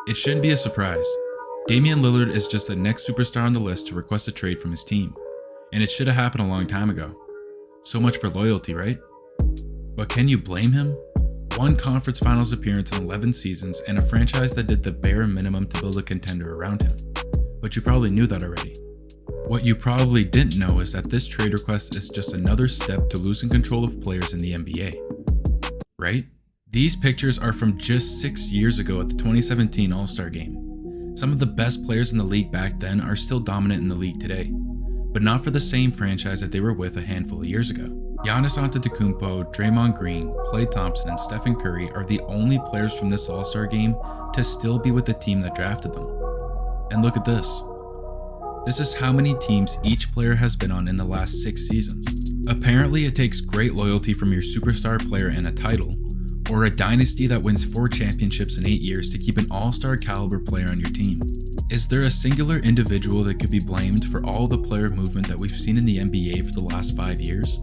It shouldn't be a surprise. Damian Lillard is just the next superstar on the list to request a trade from his team, and it should have happened a long time ago. So much for loyalty, right? But can you blame him? One conference finals appearance in 11 seasons and a franchise that did the bare minimum to build a contender around him. But you probably knew that already. What you probably didn't know is that this trade request is just another step to losing control of players in the NBA. Right? These pictures are from just 6 years ago at the 2017 All-Star Game. Some of the best players in the league back then are still dominant in the league today, but not for the same franchise that they were with a handful of years ago. Giannis Antetokounmpo, Draymond Green, Klay Thompson, and Stephen Curry are the only players from this All-Star Game to still be with the team that drafted them. And look at this. This is how many teams each player has been on in the last 6 seasons. Apparently, it takes great loyalty from your superstar player and a title, or a dynasty that wins 4 championships in 8 years to keep an all-star caliber player on your team. Is there a singular individual that could be blamed for all the player movement that we've seen in the NBA for the last 5 years?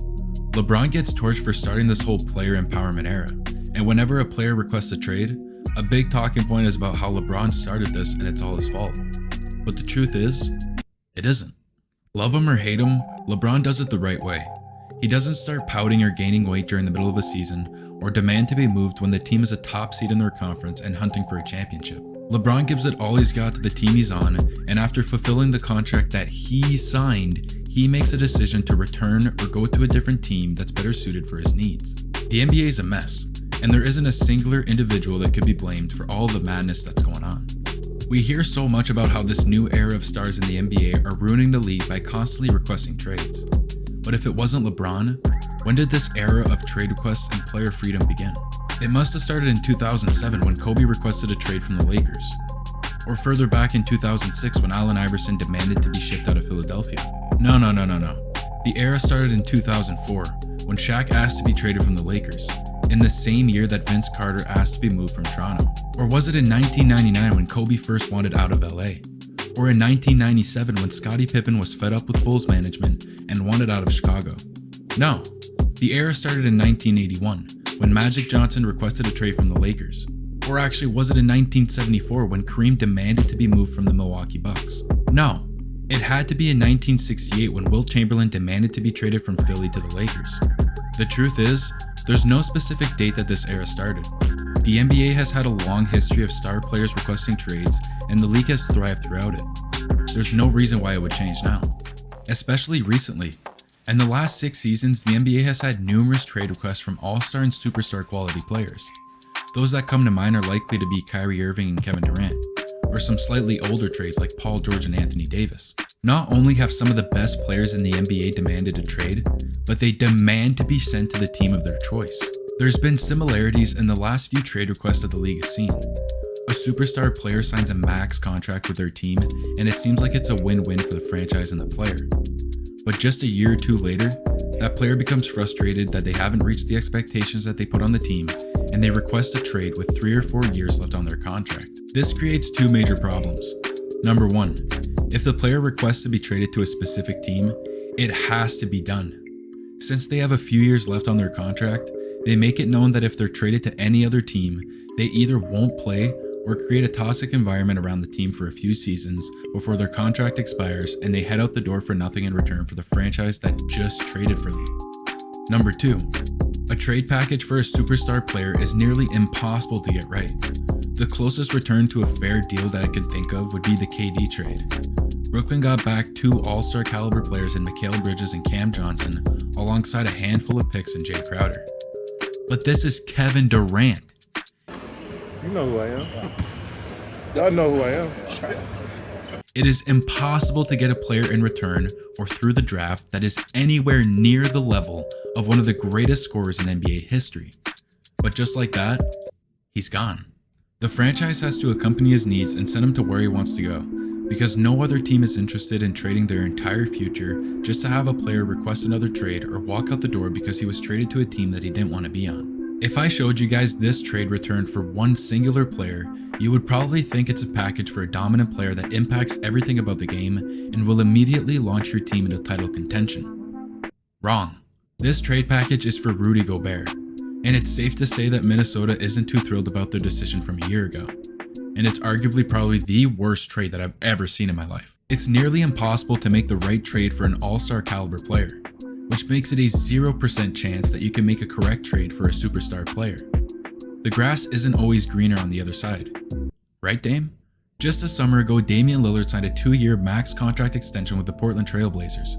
LeBron gets torched for starting this whole player empowerment era, and whenever a player requests a trade, a big talking point is about how LeBron started this and it's all his fault. But the truth is, it isn't. Love him or hate him, LeBron does it the right way. He doesn't start pouting or gaining weight during the middle of a season, or demand to be moved when the team is a top seed in their conference and hunting for a championship. LeBron gives it all he's got to the team he's on, and after fulfilling the contract that he signed, he makes a decision to return or go to a different team that's better suited for his needs. The NBA is a mess, and there isn't a singular individual that could be blamed for all the madness that's going on. We hear so much about how this new era of stars in the NBA are ruining the league by constantly requesting trades. But if it wasn't LeBron, when did this era of trade requests and player freedom begin? It must have started in 2007 when Kobe requested a trade from the Lakers. Or further back in 2006 when Allen Iverson demanded to be shipped out of Philadelphia. No. The era started in 2004 when Shaq asked to be traded from the Lakers, in the same year that Vince Carter asked to be moved from Toronto. Or was it in 1999 when Kobe first wanted out of LA? Or in 1997 when Scottie Pippen was fed up with Bulls management and wanted out of Chicago? No, the era started in 1981 when Magic Johnson requested a trade from the Lakers. Or actually, was it in 1974 when Kareem demanded to be moved from the Milwaukee Bucks? No, it had to be in 1968 when Wilt Chamberlain demanded to be traded from Philly to the Lakers. The truth is, there's no specific date that this era started. The NBA has had a long history of star players requesting trades, and the league has thrived throughout it. There's no reason why it would change now, especially recently. In the last 6 seasons, the NBA has had numerous trade requests from all-star and superstar quality players. Those that come to mind are likely to be Kyrie Irving and Kevin Durant, or some slightly older trades like Paul George and Anthony Davis. Not only have some of the best players in the NBA demanded a trade, but they demand to be sent to the team of their choice. There's been similarities in the last few trade requests that the league has seen. A superstar player signs a max contract with their team, and it seems like it's a win-win for the franchise and the player. But just a year or two later, that player becomes frustrated that they haven't reached the expectations that they put on the team, and they request a trade with 3 or 4 years left on their contract. This creates 2 major problems. Number 1, if the player requests to be traded to a specific team, it has to be done. Since they have a few years left on their contract, they make it known that if they're traded to any other team, they either won't play or create a toxic environment around the team for a few seasons before their contract expires and they head out the door for nothing in return for the franchise that just traded for them. Number 2, a trade package for a superstar player is nearly impossible to get right. The closest return to a fair deal that I can think of would be the KD trade. Brooklyn got back 2 all-star caliber players in Mikal Bridges and Cam Johnson, alongside a handful of picks in Jay Crowder. But this is Kevin Durant. You know who I am. Y'all know who I am. It is impossible to get a player in return or through the draft that is anywhere near the level of one of the greatest scorers in NBA history. But just like that, he's gone. The franchise has to accompany his needs and send him to where he wants to go, because no other team is interested in trading their entire future just to have a player request another trade or walk out the door because he was traded to a team that he didn't want to be on. If I showed you guys this trade return for one singular player, you would probably think it's a package for a dominant player that impacts everything about the game and will immediately launch your team into title contention. Wrong. This trade package is for Rudy Gobert, and it's safe to say that Minnesota isn't too thrilled about their decision from a year ago. and it's arguably probably the worst trade that I've ever seen in my life. It's nearly impossible to make the right trade for an all-star caliber player, which makes it a 0% chance that you can make a correct trade for a superstar player. The grass isn't always greener on the other side. Right, Dame? Just a summer ago, Damian Lillard signed a 2-year max contract extension with the Portland Trailblazers.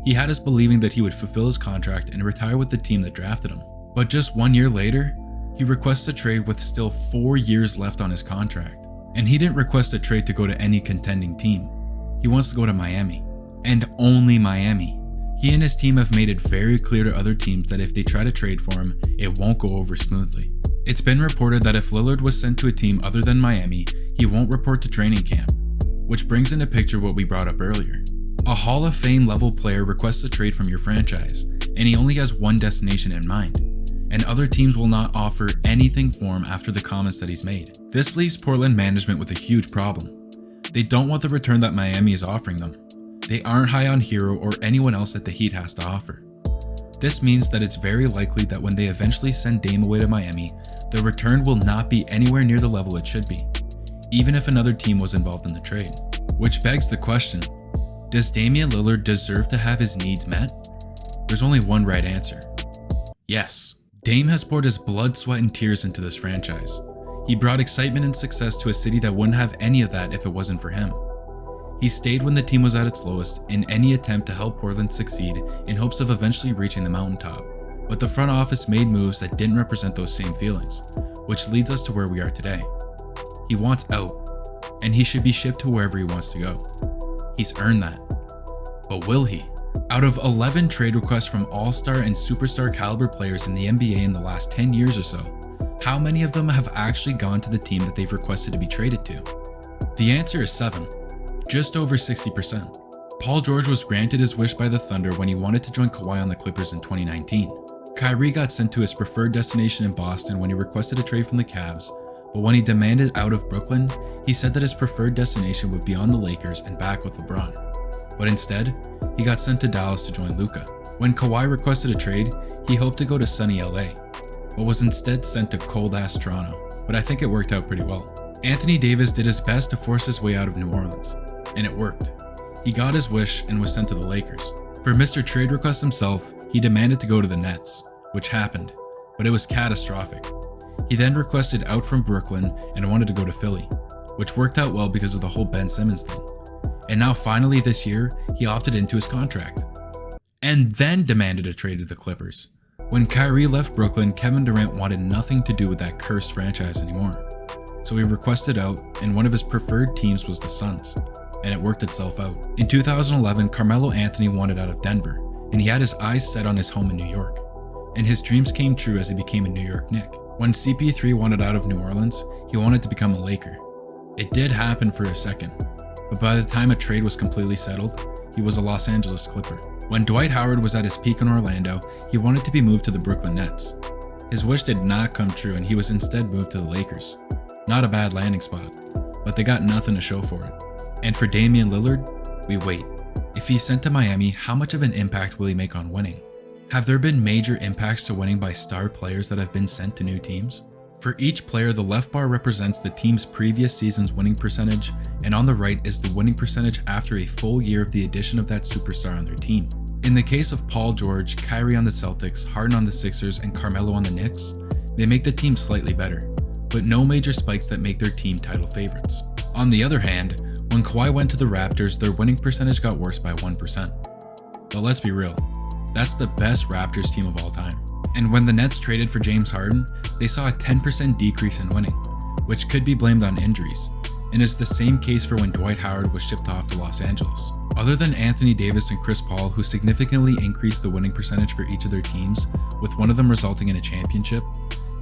He had us believing that he would fulfill his contract and retire with the team that drafted him. But just 1 year later, he requests a trade with still 4 years left on his contract. And he didn't request a trade to go to any contending team. He wants to go to Miami. And only Miami. He and his team have made it very clear to other teams that if they try to trade for him, it won't go over smoothly. It's been reported that if Lillard was sent to a team other than Miami, he won't report to training camp, which brings into picture what we brought up earlier. A Hall of Fame level player requests a trade from your franchise, and he only has one destination in mind, and other teams will not offer anything for him after the comments that he's made. This leaves Portland management with a huge problem. They don't want the return that Miami is offering them. They aren't high on Hero or anyone else that the Heat has to offer. This means that it's very likely that when they eventually send Dame away to Miami, the return will not be anywhere near the level it should be, even if another team was involved in the trade. Which begs the question, does Damian Lillard deserve to have his needs met? There's only one right answer. Yes. Dame has poured his blood, sweat, and tears into this franchise. He brought excitement and success to a city that wouldn't have any of that if it wasn't for him. He stayed when the team was at its lowest in any attempt to help Portland succeed in hopes of eventually reaching the mountaintop. But the front office made moves that didn't represent those same feelings, which leads us to where we are today. He wants out, and he should be shipped to wherever he wants to go. He's earned that. But will he? Out of 11 trade requests from all-star and superstar caliber players in the NBA in the last 10 years or so, how many of them have actually gone to the team that they've requested to be traded to? The answer is 7. Just over 60%. Paul George was granted his wish by the Thunder when he wanted to join Kawhi on the Clippers in 2019. Kyrie got sent to his preferred destination in Boston when he requested a trade from the Cavs, but when he demanded out of Brooklyn, he said that his preferred destination would be on the Lakers and back with LeBron. But instead, he got sent to Dallas to join Luka. When Kawhi requested a trade, he hoped to go to sunny LA, but was instead sent to cold-ass Toronto, but I think it worked out pretty well. Anthony Davis did his best to force his way out of New Orleans, and it worked. He got his wish and was sent to the Lakers. For Mr. Trade Request himself, he demanded to go to the Nets, which happened, but it was catastrophic. He then requested out from Brooklyn and wanted to go to Philly, which worked out well because of the whole Ben Simmons thing. And now finally this year, he opted into his contract. And then demanded a trade to the Clippers. When Kyrie left Brooklyn, Kevin Durant wanted nothing to do with that cursed franchise anymore. So he requested out, and one of his preferred teams was the Suns, and it worked itself out. In 2011, Carmelo Anthony wanted out of Denver, and he had his eyes set on his home in New York. And his dreams came true as he became a New York Knick. When CP3 wanted out of New Orleans, he wanted to become a Laker. It did happen for a second, but by the time a trade was completely settled, he was a Los Angeles Clipper. When Dwight Howard was at his peak in Orlando, he wanted to be moved to the Brooklyn Nets. His wish did not come true and he was instead moved to the Lakers. Not a bad landing spot, but they got nothing to show for it. And for Damian Lillard, we wait. If he's sent to Miami, how much of an impact will he make on winning? Have there been major impacts to winning by star players that have been sent to new teams? For each player, the left bar represents the team's previous season's winning percentage, and on the right is the winning percentage after a full year of the addition of that superstar on their team. In the case of Paul George, Kyrie on the Celtics, Harden on the Sixers, and Carmelo on the Knicks, they make the team slightly better, but no major spikes that make their team title favorites. On the other hand, when Kawhi went to the Raptors, their winning percentage got worse by 1%. But let's be real, that's the best Raptors team of all time. And when the Nets traded for James Harden, they saw a 10% decrease in winning, which could be blamed on injuries, and is the same case for when Dwight Howard was shipped off to Los Angeles. Other than Anthony Davis and Chris Paul, who significantly increased the winning percentage for each of their teams, with one of them resulting in a championship,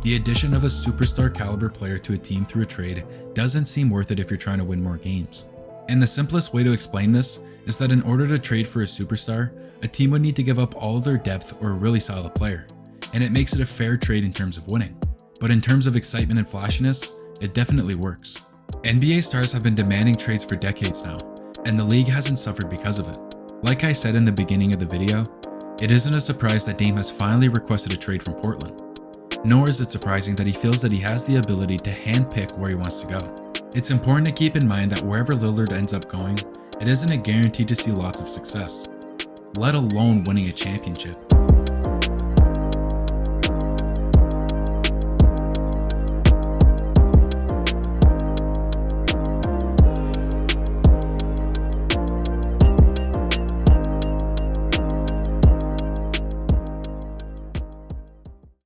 the addition of a superstar caliber player to a team through a trade doesn't seem worth it if you're trying to win more games. And the simplest way to explain this is that in order to trade for a superstar, a team would need to give up all of their depth or a really solid player, and it makes it a fair trade in terms of winning. But in terms of excitement and flashiness, it definitely works. NBA stars have been demanding trades for decades now, and the league hasn't suffered because of it. Like I said in the beginning of the video, it isn't a surprise that Dame has finally requested a trade from Portland. Nor is it surprising that he feels that he has the ability to handpick where he wants to go. It's important to keep in mind that wherever Lillard ends up going, it isn't a guarantee to see lots of success, let alone winning a championship.